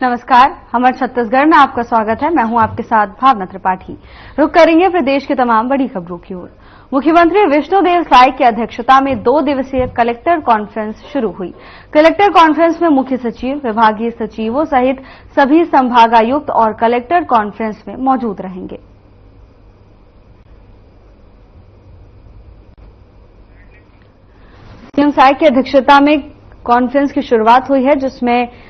नमस्कार, हमर छत्तीसगढ़ में आपका स्वागत है। मैं हूं आपके साथ भावना त्रिपाठी। रुक करेंगे प्रदेश की तमाम बड़ी खबरों की ओर। मुख्यमंत्री विष्णुदेव साय की अध्यक्षता में 2 दिवसीय कलेक्टर कॉन्फ्रेंस शुरू हुई। कलेक्टर कॉन्फ्रेंस में मुख्य सचिव, विभागीय सचिवों सहित सभी संभागायुक्त और कलेक्टर कॉन्फ्रेंस में मौजूद रहेंगे। सीएम साय की अध्यक्षता में कॉन्फ्रेंस की शुरुआत हुई है, जिसमें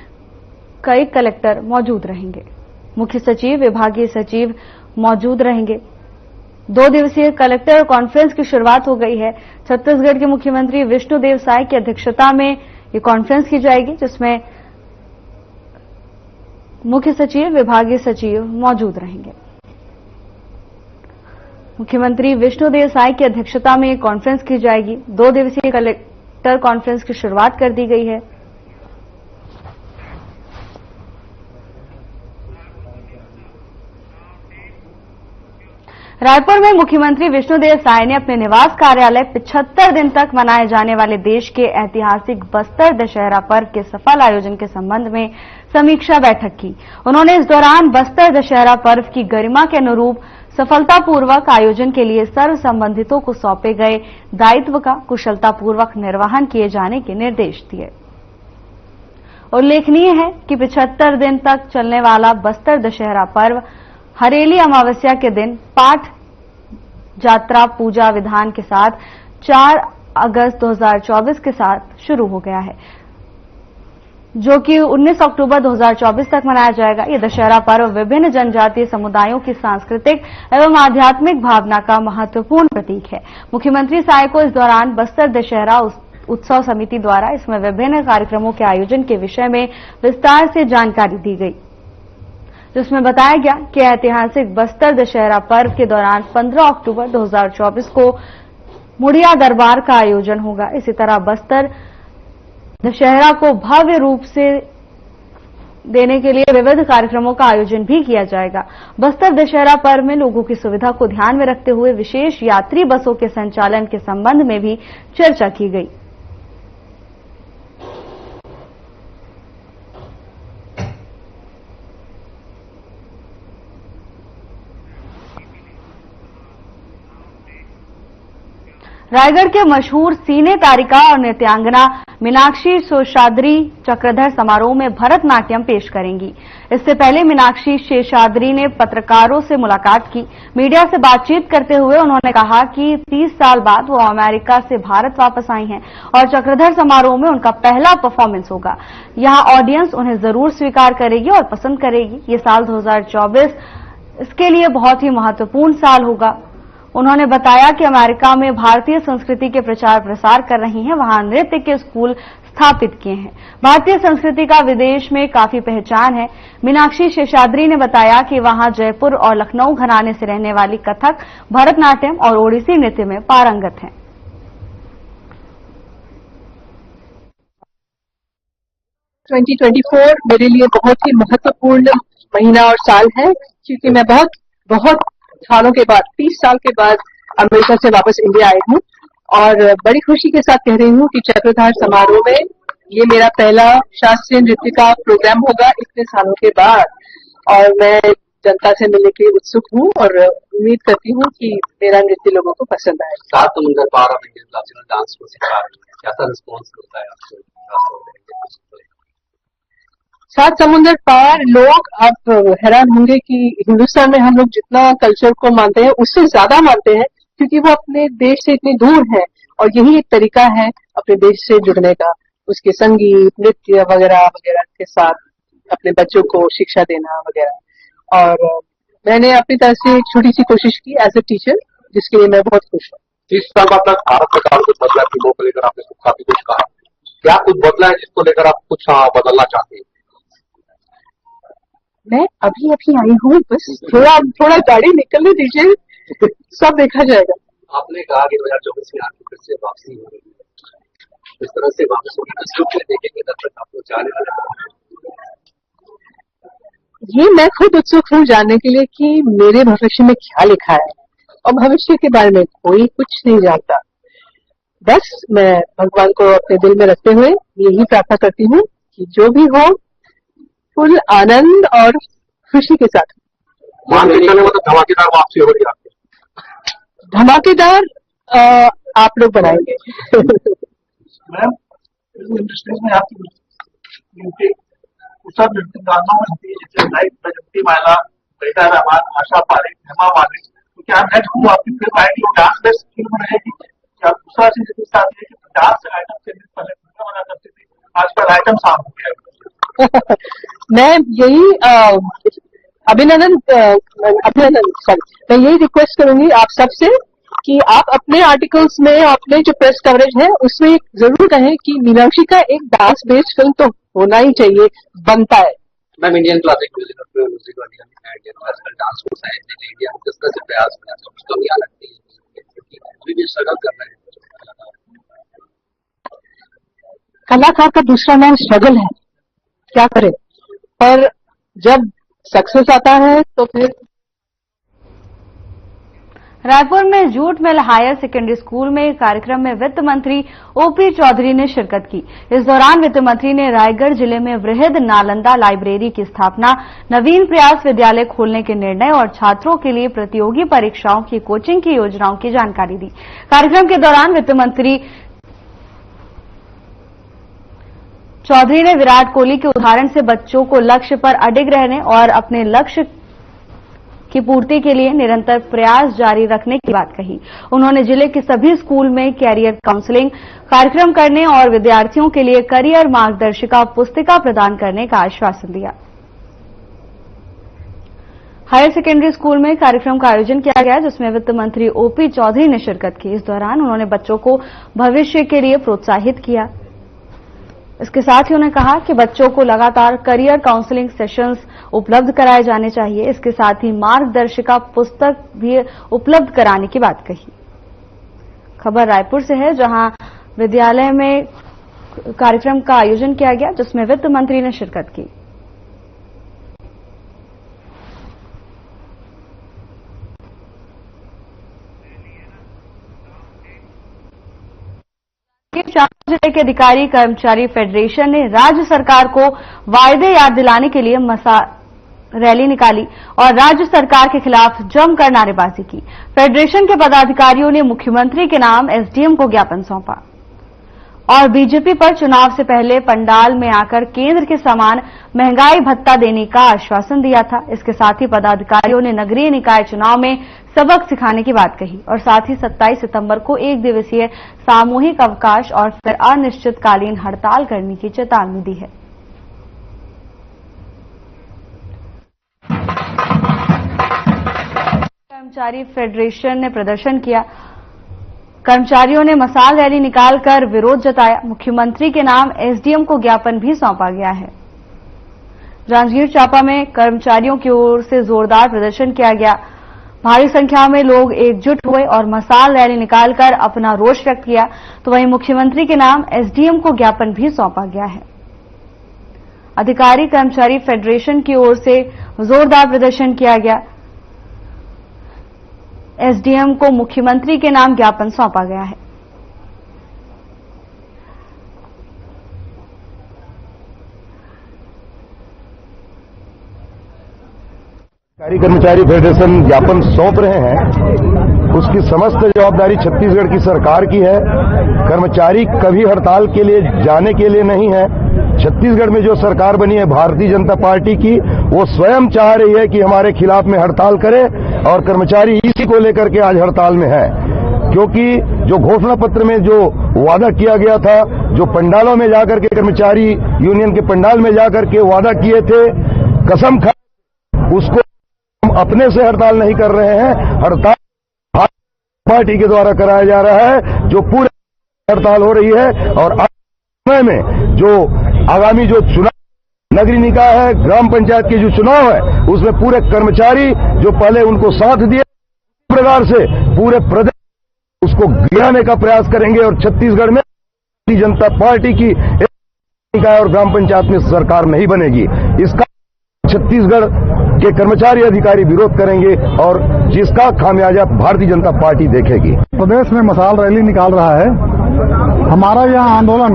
कई कलेक्टर मौजूद रहेंगे। मुख्य सचिव, विभागीय सचिव मौजूद रहेंगे। 2 दिवसीय कलेक्टर कॉन्फ्रेंस की शुरुआत हो गई है। छत्तीसगढ़ के मुख्यमंत्री विष्णुदेव साय की अध्यक्षता में ये कॉन्फ्रेंस की जाएगी, जिसमें मुख्य सचिव, विभागीय सचिव मौजूद रहेंगे। मुख्यमंत्री विष्णुदेव साय की अध्यक्षता में कॉन्फ्रेंस की जाएगी। 2 दिवसीय कलेक्टर कॉन्फ्रेंस की शुरुआत कर दी गई है। रायपुर में मुख्यमंत्री विष्णुदेव साय ने अपने निवास कार्यालय 75 दिन तक मनाए जाने वाले देश के ऐतिहासिक बस्तर दशहरा पर्व के सफल आयोजन के संबंध में समीक्षा बैठक की। उन्होंने इस दौरान बस्तर दशहरा पर्व की गरिमा के अनुरूप सफलतापूर्वक आयोजन के लिए सर्व संबंधितों को सौंपे गए दायित्व का कुशलतापूर्वक निर्वहन किए जाने के निर्देश दिए। उल्लेखनीय है कि 75 दिन तक चलने वाला बस्तर दशहरा पर्व हरेली अमावस्या के दिन पाठ यात्रा पूजा विधान के साथ 4 अगस्त 2024 के साथ शुरू हो गया है, जो कि 19 अक्टूबर 2024 तक मनाया जाएगा। ये दशहरा पर्व विभिन्न जनजातीय समुदायों की सांस्कृतिक एवं आध्यात्मिक भावना का महत्वपूर्ण प्रतीक है। मुख्यमंत्री साय को इस दौरान बस्तर दशहरा उत्सव समिति द्वारा इसमें विभिन्न कार्यक्रमों के आयोजन के विषय में विस्तार से जानकारी दी गई, जिसमें बताया गया कि ऐतिहासिक बस्तर दशहरा पर्व के दौरान 15 अक्टूबर 2024 को मुड़िया दरबार का आयोजन होगा। इसी तरह बस्तर दशहरा को भव्य रूप से देने के लिए विविध कार्यक्रमों का आयोजन भी किया जाएगा। बस्तर दशहरा पर्व में लोगों की सुविधा को ध्यान में रखते हुए विशेष यात्री बसों के संचालन के संबंध में भी चर्चा की गई। रायगढ़ के मशहूर सीने तारिका और नृत्यांगना मीनाक्षी शेषाद्री चक्रधर समारोह में भरतनाट्यम पेश करेंगी। इससे पहले मीनाक्षी शेषाद्री ने पत्रकारों से मुलाकात की। मीडिया से बातचीत करते हुए उन्होंने कहा कि 30 साल बाद वो अमेरिका से भारत वापस आई हैं और चक्रधर समारोह में उनका पहला परफॉर्मेंस होगा। यहां ऑडियंस उन्हें जरूर स्वीकार करेगी और पसंद करेगी। ये साल 2024 इसके लिए बहुत ही महत्वपूर्ण साल होगा। उन्होंने बताया कि अमेरिका में भारतीय संस्कृति के प्रचार प्रसार कर रही हैं, वहां नृत्य के स्कूल स्थापित किए हैं। भारतीय संस्कृति का विदेश में काफी पहचान है। मीनाक्षी शेषाद्री ने बताया कि वहां जयपुर और लखनऊ घराने से रहने वाली कथक, भरतनाट्यम और ओडिसी नृत्य में पारंगत हैं। मेरे लिए बहुत ही महत्वपूर्ण महीना और साल है, क्योंकि मैं बहुत सालों के बाद 30 साल के बाद अमेरिका से वापस इंडिया आई हूँ और बड़ी खुशी के साथ कह रही हूँ कि चक्रधार समारोह में ये मेरा पहला शास्त्रीय नृत्य का प्रोग्राम होगा इतने सालों के बाद। और मैं जनता से मिलने के लिए उत्सुक हूँ और उम्मीद करती हूँ कि मेरा नृत्य लोगों को पसंद आए। 7 समुंदर पार आप इंडियन क्लासिकल डांस को सिखा रही हैं, कैसा रिस्पॉन्स मिलता है आपको? 7 समुंदर पार लोग अब हैरान होंगे कि हिंदुस्तान में हम लोग जितना कल्चर को मानते हैं उससे ज्यादा मानते हैं, क्योंकि वो अपने देश से इतनी दूर है और यही एक तरीका है अपने देश से जुड़ने का, उसके संगीत, नृत्य वगैरह वगैरह के साथ अपने बच्चों को शिक्षा देना वगैरह। और मैंने अपनी तरफ से एक छोटी सी कोशिश की एज ए टीचर, जिसके लिए मैं बहुत खुश हूँ। 30 साल बाद तक भारत सरकार कुछ बदला चीजों को लेकर आपने काफी कुछ कहा, क्या कुछ बदला है जिसको लेकर आप कुछ बदलना चाहते हैं? मैं अभी आई हूँ, बस थोड़ा गाड़ी निकलने दीजिए, सब देखा जाएगा। आपने कहा कि 2024 में आपकी फिर से वापसी हो रही है, इस तरह से वापस होगी देखेंगे तब तक आपको जाने वाले। ये मैं खुद उत्सुक हूँ जानने के लिए कि मेरे भविष्य में क्या लिखा है, और भविष्य के बारे में कोई कुछ नहीं जानता। बस मैं भगवान को अपने दिल में रखते हुए यही प्रार्थना करती हूँ कि जो भी हो फुल आनंद और खुशी के साथ। मान के चले मतलब धमाकेदार वापसी हो रही है आपकी। धमाकेदार आप लोग बनाएंगे। मैम इंडस्ट्रीज में आपकी सब गानों में होती है, जैसे लाइफ बजती माला, बेटा रहमान, आशा पारेख, हेमा मालिनी, तो क्या नेक्स्ट आपकी फिल्म आएगी वो डांस बेस्ड फिल्म रहेगी? क्या दूसरा चीज के साथ है कि डांस आइटम से पहले फिल्म बना करती थी, आजकल आइटम सॉन्ग हो गया। मैं यही अभिनंदन सॉरी मैं यही रिक्वेस्ट करूंगी आप सबसे कि आप अपने आर्टिकल्स में, अपने जो प्रेस कवरेज है उसमें जरूर कहें कि मीनाक्षी का एक डांस बेस्ड फिल्म तो होना ही चाहिए, बनता है। मैम इंडियन क्लासिक म्यूजिक आजकल डांस को इंडिया में किस तरह से प्रयास में तो नहीं लगती है, अभी भी स्ट्रगल कर रहे हैं। कलाकार का दूसरा नाम स्ट्रगल है, क्या करें, पर जब सक्सेस आता है तो फिर। रायपुर में jute mill higher secondary school में एक कार्यक्रम में वित्त मंत्री ओपी चौधरी ने शिरकत की। इस दौरान वित्त मंत्री ने रायगढ़ जिले में वृहद नालंदा लाइब्रेरी की स्थापना, नवीन प्रयास विद्यालय खोलने के निर्णय और छात्रों के लिए प्रतियोगी परीक्षाओं की कोचिंग की योजनाओं की जानकारी दी। कार्यक्रम के दौरान वित्त मंत्री चौधरी ने विराट कोहली के उदाहरण से बच्चों को लक्ष्य पर अडिग रहने और अपने लक्ष्य की पूर्ति के लिए निरंतर प्रयास जारी रखने की बात कही। उन्होंने जिले के सभी स्कूल में कैरियर काउंसलिंग कार्यक्रम करने और विद्यार्थियों के लिए करियर मार्गदर्शिका पुस्तिका प्रदान करने का आश्वासन दिया। हायर सेकेंडरी स्कूल में कार्यक्रम का आयोजन किया गया, जिसमें वित्त मंत्री ओपी चौधरी ने शिरकत की। इस दौरान उन्होंने बच्चों को भविष्य के लिए प्रोत्साहित किया। इसके साथ ही उन्होंने कहा कि बच्चों को लगातार करियर काउंसलिंग सेशंस उपलब्ध कराए जाने चाहिए। इसके साथ ही मार्गदर्शिका पुस्तक भी उपलब्ध कराने की बात कही। खबर रायपुर से है, जहां विद्यालय में कार्यक्रम का आयोजन किया गया, जिसमें वित्त मंत्री ने शिरकत की। जिले के अधिकारी कर्मचारी फेडरेशन ने राज्य सरकार को वायदे याद दिलाने के लिए रैली निकाली और राज्य सरकार के खिलाफ जमकर नारेबाजी की। फेडरेशन के पदाधिकारियों ने मुख्यमंत्री के नाम एसडीएम को ज्ञापन सौंपा और बीजेपी पर चुनाव से पहले पंडाल में आकर केंद्र के समान महंगाई भत्ता देने का आश्वासन दिया था। इसके साथ ही पदाधिकारियों ने नगरीय निकाय चुनाव में सबक सिखाने की बात कही और साथ ही 27 सितंबर को एक दिवसीय सामूहिक अवकाश और फिर अनिश्चितकालीन हड़ताल करने की चेतावनी दी है। कर्मचारी फेडरेशन ने प्रदर्शन किया। कर्मचारियों ने मसाल रैली निकालकर विरोध जताया। मुख्यमंत्री के नाम एसडीएम को ज्ञापन भी सौंपा गया है। जांजगीर चांपा में कर्मचारियों की ओर से जोरदार प्रदर्शन किया गया। भारी संख्या में लोग एकजुट हुए और मसाल रैली निकालकर अपना रोष व्यक्त किया। तो वहीं मुख्यमंत्री के नाम एसडीएम को ज्ञापन भी सौंपा गया है। अधिकारी कर्मचारी फेडरेशन की ओर से जोरदार प्रदर्शन किया गया। एसडीएम को मुख्यमंत्री के नाम ज्ञापन सौंपा गया है। कर्मचारी फेडरेशन ज्ञापन सौंप रहे हैं, उसकी समस्त जवाबदारी छत्तीसगढ़ की सरकार की है। कर्मचारी कभी हड़ताल के लिए जाने के लिए नहीं है। छत्तीसगढ़ में जो सरकार बनी है भारतीय जनता पार्टी की, वो स्वयं चाह रही है कि हमारे खिलाफ में हड़ताल करे और कर्मचारी इसी को लेकर के आज हड़ताल में है। क्योंकि जो घोषणा पत्र में जो वादा किया गया था, जो पंडालों में जाकर के कर्मचारी यूनियन के पंडाल में जाकर के वादा किए थे, कसम खा उसको हम अपने से हड़ताल नहीं कर रहे हैं। हड़ताल पार्टी के द्वारा कराया जा रहा है, जो पूरे हड़ताल हो रही है। और समय में जो आगामी जो चुनाव नगरीय निकाय है, ग्राम पंचायत के जो चुनाव है, उसमें पूरे कर्मचारी जो पहले उनको साथ दिए, इस प्रकार से पूरे प्रदेश उसको गिराने का प्रयास करेंगे और छत्तीसगढ़ में भारतीय जनता पार्टी की निकाय और ग्राम पंचायत में सरकार नहीं बनेगी। इसका छत्तीसगढ़ के कर्मचारी अधिकारी विरोध करेंगे और जिसका खामियाजा भारतीय जनता पार्टी देखेगी। प्रदेश में मसाल रैली निकाल रहा है। हमारा यह आंदोलन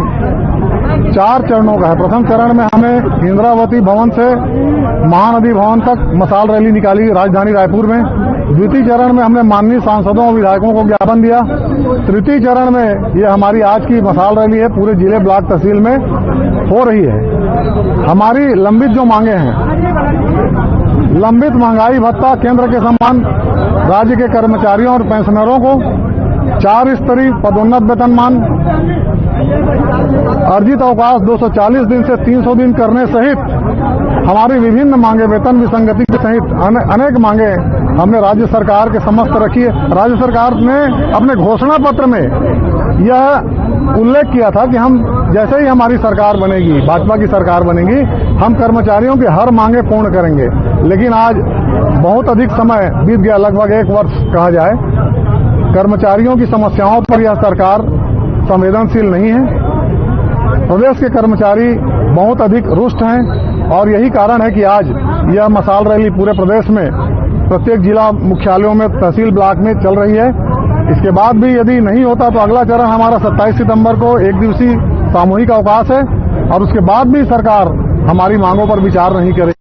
4 चरणों का है। प्रथम चरण में हमें इंद्रावती भवन से महानदी भवन तक मशाल रैली निकाली राजधानी रायपुर में। द्वितीय चरण में हमने माननीय सांसदों और विधायकों को ज्ञापन दिया। तृतीय चरण में ये हमारी आज की मशाल रैली है, पूरे जिले ब्लॉक तहसील में हो रही है। हमारी लंबित जो मांगे हैं, लंबित महंगाई भत्ता केंद्र के समान राज्य के कर्मचारियों और पेंशनरों को, 4 स्तरीय पदोन्नत वेतनमान, अर्जित अवकाश 240 दिन से 300 दिन करने सहित हमारी विभिन्न मांगे, वेतन विसंगति सहित अनेक मांगे हमने राज्य सरकार के समक्ष रखी है। राज्य सरकार ने अपने घोषणा पत्र में यह उल्लेख किया था कि हम जैसे ही हमारी सरकार बनेगी, भाजपा की सरकार बनेगी, हम कर्मचारियों की हर मांगे पूर्ण करेंगे। लेकिन आज बहुत अधिक समय बीत गया, लगभग 1 वर्ष कहा जाए। कर्मचारियों की समस्याओं पर यह सरकार संवेदनशील नहीं है। प्रदेश के कर्मचारी बहुत अधिक रुष्ट हैं और यही कारण है कि आज यह मशाल रैली पूरे प्रदेश में प्रत्येक जिला मुख्यालयों में, तहसील ब्लॉक में चल रही है। इसके बाद भी यदि नहीं होता तो अगला चरण हमारा 27 सितंबर को 1 दिवसीय सामूहिक अवकाश है और उसके बाद भी सरकार हमारी मांगों पर विचार नहीं करेगी।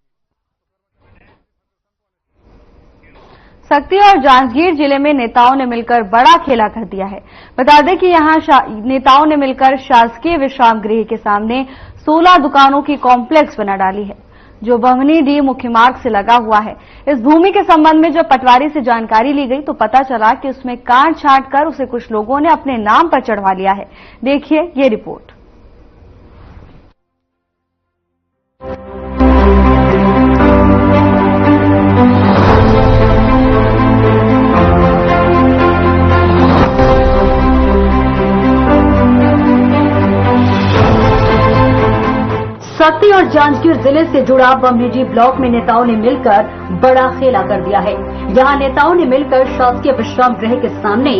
सक्ती और जांजगीर जिले में नेताओं ने मिलकर बड़ा खेला कर दिया है। बता दें कि यहां नेताओं ने मिलकर शासकीय विश्राम गृह के सामने 16 दुकानों की कॉम्प्लेक्स बना डाली है, जो बमनीडीह मुख्य मार्ग से लगा हुआ है। इस भूमि के संबंध में जब पटवारी से जानकारी ली गई तो पता चला कि उसमें काट छांट कर उसे कुछ लोगों ने अपने नाम पर चढ़वा लिया है। देखिए ये रिपोर्ट। सक्ती और जांजगीर जिले से जुड़ा बमनीडीह ब्लॉक में नेताओं ने मिलकर बड़ा खेला कर दिया है। यहां नेताओं ने मिलकर शासकीय विश्राम गृह के सामने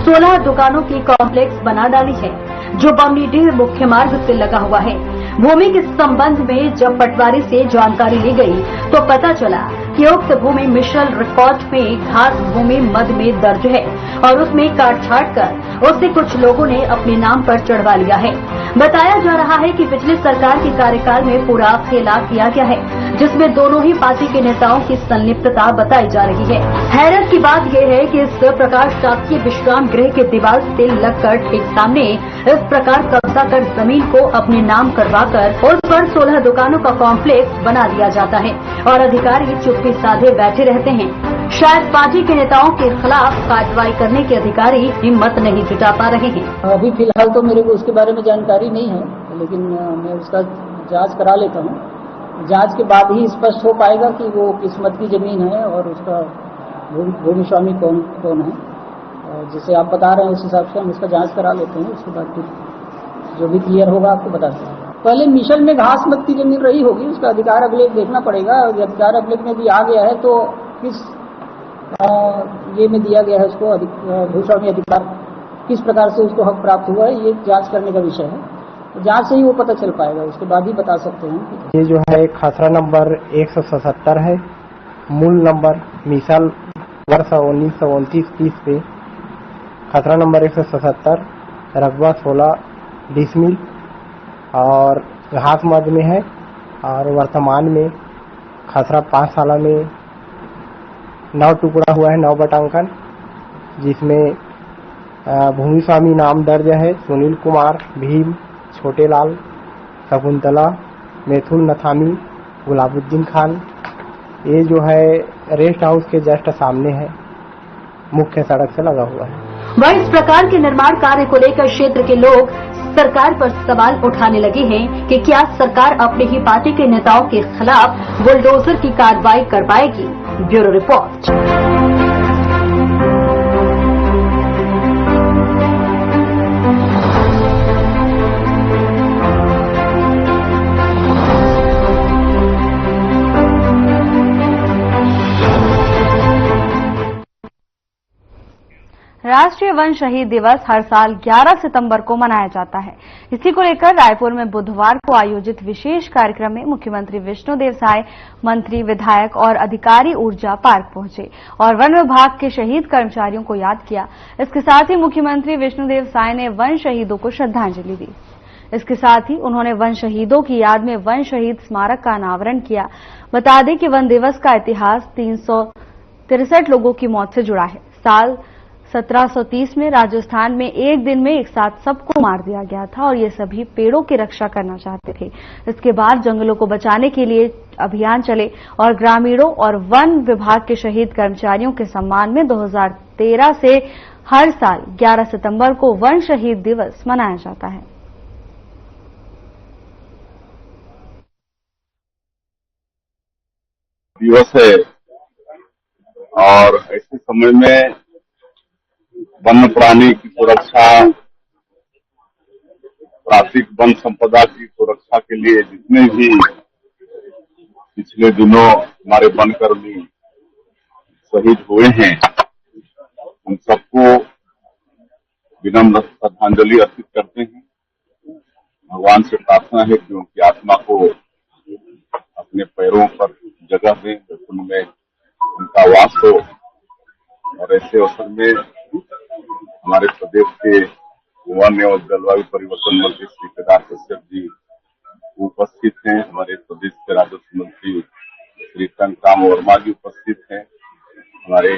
16 दुकानों की कॉम्प्लेक्स बना डाली है, जो बमनीडीह मुख्य मार्ग से लगा हुआ है। भूमि के संबंध में जब पटवारी से जानकारी ली गई तो पता चला कि उक्त भूमि मिशल रिकॉर्ड में घास भूमि मद में दर्ज है और उसमें काट छाट कर उसे कुछ लोगों ने अपने नाम पर चढ़वा लिया है। बताया जा रहा है कि पिछली सरकार के कार्यकाल में पूरा खेला किया गया है, जिसमें दोनों ही पार्टी के नेताओं की संलिप्तता बताई जा रही है। हैरत की बात यह है कि इस प्रकार शासकीय विश्राम गृह के दीवार से लगकर ठीक सामने इस प्रकार कब्जा कर जमीन को अपने नाम करवाकर उस पर 16 दुकानों का कॉम्प्लेक्स बना दिया जाता है और अधिकारी चुप्पी साधे बैठे रहते हैं। शायद पार्टी के नेताओं के खिलाफ कार्रवाई करने के अधिकारी हिम्मत नहीं जुटा पा रहे हैं। अभी फिलहाल तो मेरे को उसके बारे में जानकारी नहीं है, लेकिन मैं उसका जांच करा लेता हूँ। जांच के बाद ही स्पष्ट हो पाएगा कि वो किस मत की जमीन है और उसका भूमि स्वामी कौन है। जैसे आप बता रहे हैं उस हिसाब से हम इसका जांच करा लेते हैं, उसके बाद फिर जो भी क्लियर होगा आपको बता देंगे। पहले मिशल में घास मत की जमीन रही होगी, उसका अधिकार अभिलेख देखना पड़ेगा। अधिकार अभिलेख में भी आ गया है तो किस ये में दिया गया है उसको भूस्वामी अधिकार, किस प्रकार से उसको हक प्राप्त हुआ है, ये जांच करने का विषय है। तो जांच से ही वो पता चल पाएगा, उसके बाद ही बता सकते हैं। ये जो है खसरा नंबर 177 है, मूल नंबर मिसाल वर्ष 1929-30 पे खसरा नंबर 177, रकबा 16 डिसमिल और घास मद में है और वर्तमान में खसरा 5 साल में 9 टुकड़ा हुआ है, 9 बटांकन, जिसमें भूमि स्वामी नाम दर्ज है सुनील कुमार, भीम, छोटे लाल, शकुंतला, मैथुन नथामी, गुलाबुद्दीन खान। ये जो है रेस्ट हाउस के जस्ट सामने है, मुख्य सड़क से लगा हुआ है। वह इस प्रकार के निर्माण कार्य को लेकर क्षेत्र के लोग सरकार पर सवाल उठाने लगे हैं कि क्या सरकार अपने ही पार्टी के नेताओं के खिलाफ बुलडोजर की कार्रवाई कर पाएगी। Bureau report. राष्ट्रीय वन शहीद दिवस हर साल 11 सितंबर को मनाया जाता है। इसी को लेकर रायपुर में बुधवार को आयोजित विशेष कार्यक्रम में मुख्यमंत्री विष्णुदेव साय, मंत्री, विधायक और अधिकारी ऊर्जा पार्क पहुंचे और वन विभाग के शहीद कर्मचारियों को याद किया। इसके साथ ही मुख्यमंत्री विष्णुदेव साय ने वन शहीदों को श्रद्धांजलि दी। इसके साथ ही उन्होंने वन शहीदों की याद में वन शहीद स्मारक का अनावरण किया। बता दें कि वन दिवस का इतिहास 363 लोगों की मौत से जुड़ा है। साल 1730 में राजस्थान में एक दिन में एक साथ सबको मार दिया गया था और ये सभी पेड़ों की रक्षा करना चाहते थे। इसके बाद जंगलों को बचाने के लिए अभियान चले और ग्रामीणों और वन विभाग के शहीद कर्मचारियों के सम्मान में 2013 से हर साल 11 सितंबर को वन शहीद दिवस मनाया जाता है। दिवस है और ऐसे समय में वन्य प्राणी की सुरक्षा, प्राकृतिक वन संपदा की सुरक्षा के लिए जितने भी पिछले दिनों हमारे वनकर्मी शहीद हुए हैं, उन सबको विनम्र श्रद्धांजलि अर्पित करते हैं। भगवान से प्रार्थना है कि उनकी आत्मा को अपने पैरों पर जगह दें, उनमें उनका वास हो। और ऐसे अवसर में हमारे प्रदेश के वन एवं जलवायु परिवर्तन मंत्री श्री केदार कश्यप जी उपस्थित हैं। हमारे प्रदेश के राजस्व मंत्री श्री टंकराम वर्मा जी उपस्थित हैं। हमारे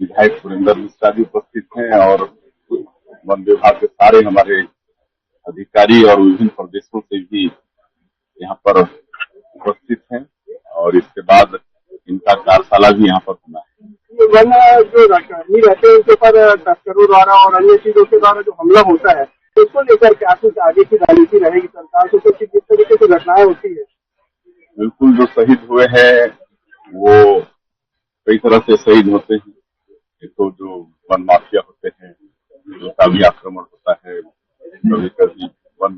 विधायक सुरेंद्र मिश्रा जी उपस्थित हैं और वन विभाग के सारे हमारे अधिकारी और विभिन्न प्रदेशों से भी यहाँ पर उपस्थित हैं और इसके बाद इनका कार्यशाला भी यहाँ पर होना है। वन जो कर्मी रहते हैं उनके ऊपर तस्करों द्वारा और अन्य चीजों के द्वारा जो हमला होता है, उसको लेकर क्या कुछ आगे की रणनीति रहेगी सरकार को? कुछ जिस तरीके से घटनाएं होती है, बिल्कुल जो शहीद हुए हैं वो कई तरह से शहीद होते हैं। एक तो जो वन माफिया होते हैं, उनका भी आक्रमण होता है, कभी कभी वन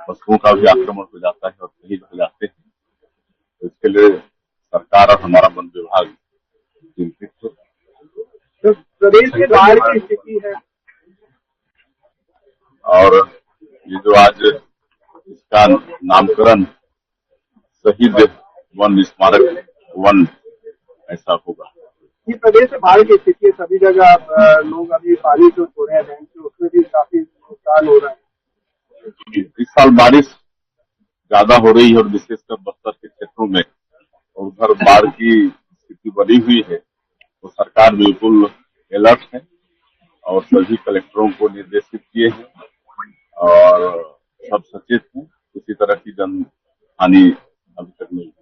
पशुओं का भी आक्रमण हो जाता है और शहीद हो जाते हैं। तो इसके लिए सरकार और हमारा वन विभाग चिंतित है। तो प्रदेश में बाढ़ की स्थिति है और ये जो आज इसका नामकरण शहीद वन स्मारक वन ऐसा होगा। ये प्रदेश में बाढ़ की स्थिति है, सभी जगह लोग अभी पानी जो हो रहे हैं बैंक से, उसमें भी काफी नुकसान हो रहा है। इस साल बारिश ज्यादा हो रही है और विशेषकर बस्तर के क्षेत्रों में, और उधर बाढ़ की स्थिति बनी हुई है। तो सरकार बिल्कुल अलर्ट है और सभी कलेक्टरों को निर्देशित किए हैं और सब सचेत हैं। किसी तरह की जन हानि अभी तक नहीं है।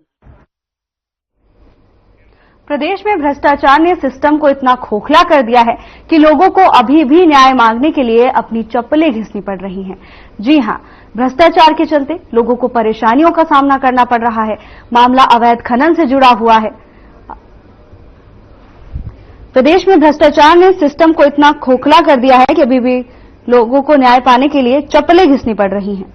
प्रदेश में भ्रष्टाचार ने सिस्टम को इतना खोखला कर दिया है कि लोगों को अभी भी न्याय मांगने के लिए अपनी चप्पलें घिसनी पड़ रही हैं। जी हां, भ्रष्टाचार के चलते लोगों को परेशानियों का सामना करना पड़ रहा है। मामला अवैध खनन से जुड़ा हुआ है। प्रदेश में भ्रष्टाचार ने सिस्टम को इतना खोखला कर दिया है कि अभी भी लोगों को न्याय पाने के लिए चप्पलें घिसनी पड़ रही हैं।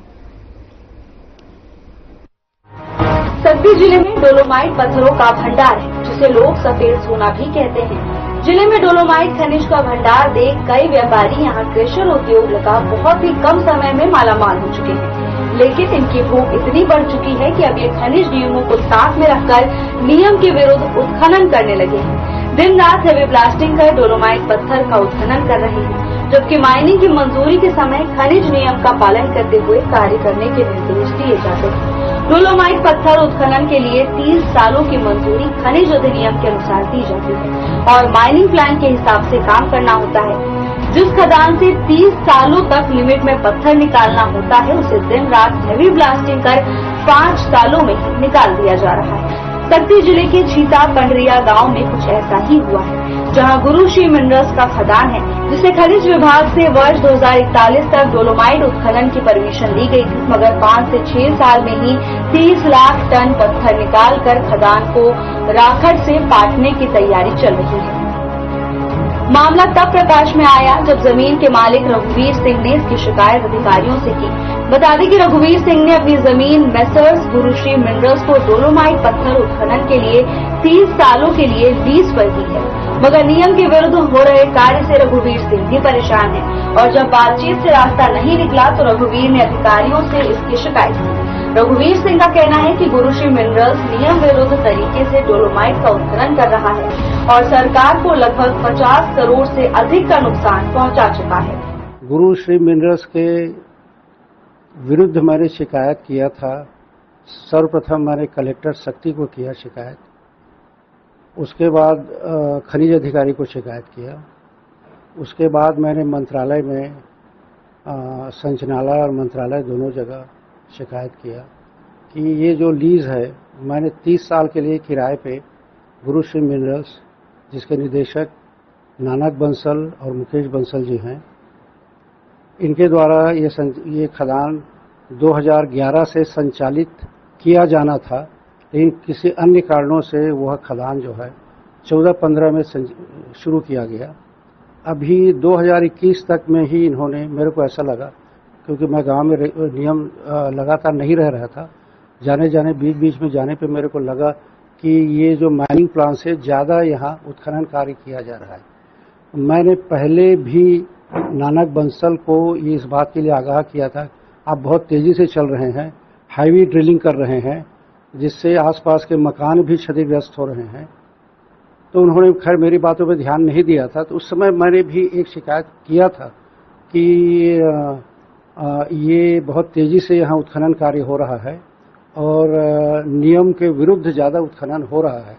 सर्दी जिले में डोलोमाइट पत्थरों का भंडार है, जिसे लोग सफेद सोना भी कहते हैं। जिले में डोलोमाइट खनिज का भंडार देख कई व्यापारी यहां क्रशर उद्योग लगा बहुत ही कम समय में मालामाल हो चुके हैं, लेकिन इनकी भूख इतनी बढ़ चुकी है कि अब ये खनिज नियमों को साथ में रखकर नियम के विरुद्ध उत्खनन करने लगे हैं। दिन रात हेवी ब्लास्टिंग कर डोलोमाइट पत्थर का उत्खनन कर रहे हैं, जबकि माइनिंग की मंजूरी के समय खनिज नियम का पालन करते हुए कार्य करने के निर्देश दिए जाते हैं। डोलोमाइट पत्थर उत्खनन के लिए 30 सालों की मंजूरी खनिज अधिनियम के अनुसार दी जाती है और माइनिंग प्लान के हिसाब से काम करना होता है। जिस खदान से 30 सालों तक लिमिट में पत्थर निकालना होता है, उसे दिन रात हेवी ब्लास्टिंग कर 5 सालों में ही निकाल दिया जा रहा है। सर्दी जिले के छीता पंडरिया गांव में कुछ ऐसा ही हुआ है, जहां गुरु श्री मिनरल्स का खदान है, जिसे खनिज विभाग से वर्ष 2041 तक डोलोमाइट उत्खनन की परमिशन दी गई थी, मगर 5 से 6 साल में ही 30 लाख टन पत्थर निकालकर खदान को राखड़ से पाटने की तैयारी चल रही है। मामला तब प्रकाश में आया जब जमीन के मालिक रघुवीर सिंह ने इसकी शिकायत अधिकारियों से की। बता दें कि रघुवीर सिंह ने अपनी जमीन मेसर्स गुरुश्री मिनरल्स को डोलोमाइट पत्थर उत्खनन के लिए 30 सालों के लिए लीज पर दी है, मगर नियम के विरुद्ध हो रहे कार्य से रघुवीर सिंह भी परेशान है और जब बातचीत से रास्ता नहीं निकला तो रघुवीर ने अधिकारियों से इसकी शिकायत की। रघुवीर सिंह का कहना है कि गुरुश्री मिनरल्स नियम विरुद्ध तरीके से डोलोमाइट का उत्खनन कर रहा है और सरकार को लगभग 50 करोड़ से अधिक का नुकसान पहुंचा चुका है। गुरुश्री मिनरल्स के विरुद्ध मैंने शिकायत किया था। सर्वप्रथम मैंने कलेक्टर शक्ति को किया शिकायत, उसके बाद खनिज अधिकारी को शिकायत किया, उसके बाद मैंने मंत्रालय में संचालनालय और मंत्रालय दोनों जगह शिकायत किया कि ये जो लीज है मैंने 30 साल के लिए किराए पे गुरुश्री मिनरल्स, जिसके निदेशक नानक बंसल और मुकेश बंसल जी हैं, इनके द्वारा ये खदान 2011 से संचालित किया जाना था, लेकिन किसी अन्य कारणों से वह खदान जो है 14-15 में शुरू किया गया। अभी 2021 तक में ही इन्होंने, मेरे को ऐसा लगा क्योंकि मैं गांव में नियम लगातार नहीं रह रहा था, जाने बीच बीच में जाने पे मेरे को लगा कि ये जो माइनिंग प्लान से ज़्यादा यहाँ उत्खनन कार्य किया जा रहा है। मैंने पहले भी नानक बंसल को ये इस बात के लिए आगाह किया था, आप बहुत तेजी से चल रहे हैं, हाईवे ड्रिलिंग कर रहे हैं, जिससे आसपास के मकान भी क्षतिग्रस्त हो रहे हैं। तो उन्होंने खैर मेरी बातों पर ध्यान नहीं दिया था। तो उस समय मैंने भी एक शिकायत किया था कि ये बहुत तेजी से यहाँ उत्खनन कार्य हो रहा है और नियम के विरुद्ध ज़्यादा उत्खनन हो रहा है,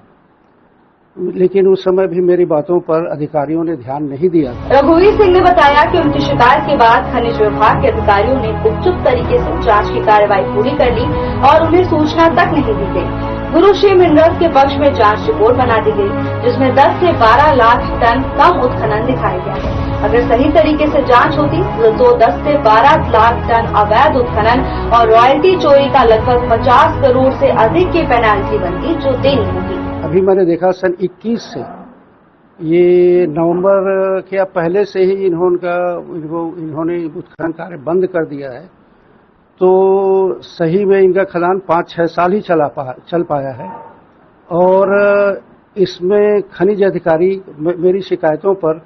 लेकिन उस समय भी मेरी बातों पर अधिकारियों ने ध्यान नहीं दिया। रघुवीर सिंह ने बताया कि उनकी शिकायत के बाद खनिज विभाग के अधिकारियों ने गुपचुप तरीके से जांच की कार्रवाई पूरी कर ली और उन्हें सूचना तक नहीं दी गई। गुरुश्री मिनरल्स के पक्ष में जांच रिपोर्ट बना दी गई, जिसमें 10 से 12 लाख टन कम उत्खनन दिखाया गया है। अगर सही तरीके से जांच होती तो 10 से 12 लाख टन अवैध उत्खनन और रॉयल्टी चोरी का लगभग 50 करोड़ से अधिक की पेनाल्टी बनती, जो देनी होगी। अभी मैंने देखा सन 21 से ये नवंबर के पहले से ही इन्होंने उत्खनन कार्य बंद कर दिया है। तो सही में इनका खदान 5-6 साल ही चल पाया है और इसमें खनिज अधिकारी, मेरी शिकायतों पर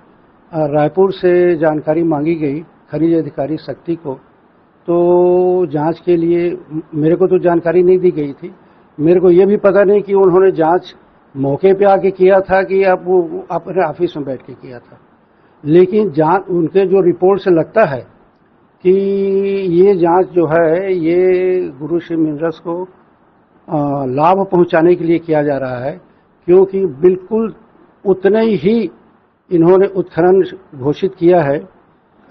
रायपुर से जानकारी मांगी गई खनिज अधिकारी शक्ति को, तो जांच के लिए मेरे को तो जानकारी नहीं दी गई थी। मेरे को ये भी पता नहीं कि उन्होंने जांच मौके पे आके किया था कि आप वो अपने ऑफिस में बैठ के किया था, लेकिन जांच उनके जो रिपोर्ट से लगता है कि ये जांच जो है ये गुरुश्री मिनरल्स को लाभ पहुंचाने के लिए किया जा रहा है, क्योंकि बिल्कुल उतने ही इन्होंने उत्खनन घोषित किया है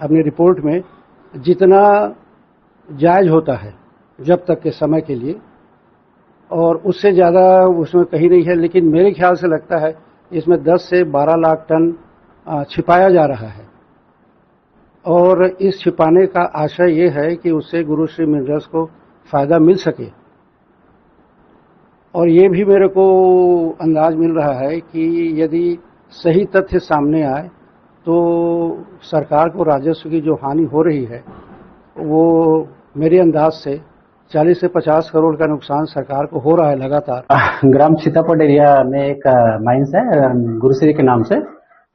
अपनी रिपोर्ट में जितना जायज होता है जब तक के समय के लिए, और उससे ज़्यादा उसमें कहीं नहीं है। लेकिन मेरे ख्याल से लगता है इसमें 10 से 12 लाख टन छिपाया जा रहा है और इस छिपाने का आशय ये है कि उससे गुरुश्री मिनरल्स को फायदा मिल सके। और ये भी मेरे को अंदाज मिल रहा है कि यदि सही तथ्य सामने आए तो सरकार को राजस्व की जो हानि हो रही है वो मेरे अंदाज से 40 से 50 करोड़ का नुकसान सरकार को हो रहा है लगातार। ग्राम सीतापट एरिया में एक माइंस है गुरुश्री के नाम से,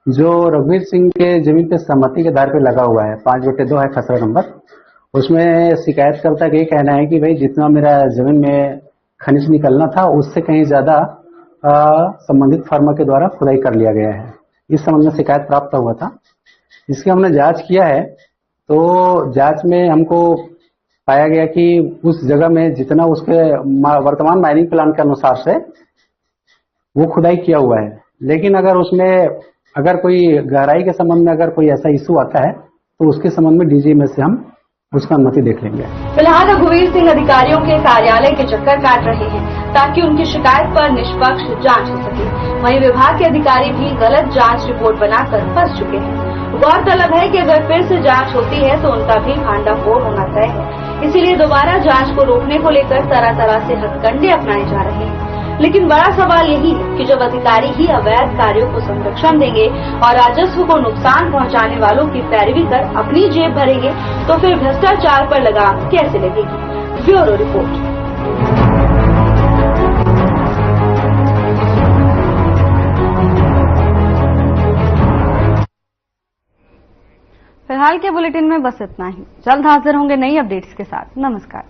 जो रघुवीर सिंह के जमीन पे सहमति के आधार पे लगा हुआ है, 5/2 है खसरा नंबर। उसमें शिकायतकर्ता का ये कहना है कि भाई जितना मेरा जमीन में खनिज निकलना था उससे कहीं ज्यादा संबंधित फर्मा के द्वारा खुदाई कर लिया गया है। इस संबंध में शिकायत प्राप्त हुआ था, जिसकी हमने जांच किया है। तो जांच में हमको पाया गया कि उस जगह में जितना उसके वर्तमान माइनिंग प्लान के अनुसार से वो खुदाई किया हुआ है, लेकिन अगर उसमें अगर कोई गहराई के संबंध में अगर कोई ऐसा इशू आता है तो उसके संबंध में डीजीएमएस से हम उसका अनुमति देख लेंगे। फिलहाल रघुवीर सिंह अधिकारियों के कार्यालय के चक्कर काट रहे हैं ताकि उनकी शिकायत पर निष्पक्ष जांच हो सके। वहीं विभाग के अधिकारी भी गलत जांच रिपोर्ट बनाकर फंस चुके हैं। गौरतलब है कि अगर फिर से जांच होती है तो उनका भी भांडाफोड़ होना तय है। इसीलिए दोबारा जांच को रोकने को लेकर तरह तरह से हथकंडे अपनाए जा रहे हैं। लेकिन बड़ा सवाल यही है कि जब अधिकारी ही अवैध कार्यों को संरक्षण देंगे और राजस्व को नुकसान पहुंचाने वालों की पैरवी कर अपनी जेब भरेंगे, तो फिर भ्रष्टाचार पर लगाम कैसे लगेगी। Bureau report. फिलहाल के बुलेटिन में बस इतना ही। जल्द हाजिर होंगे नई अपडेट्स के साथ। नमस्कार।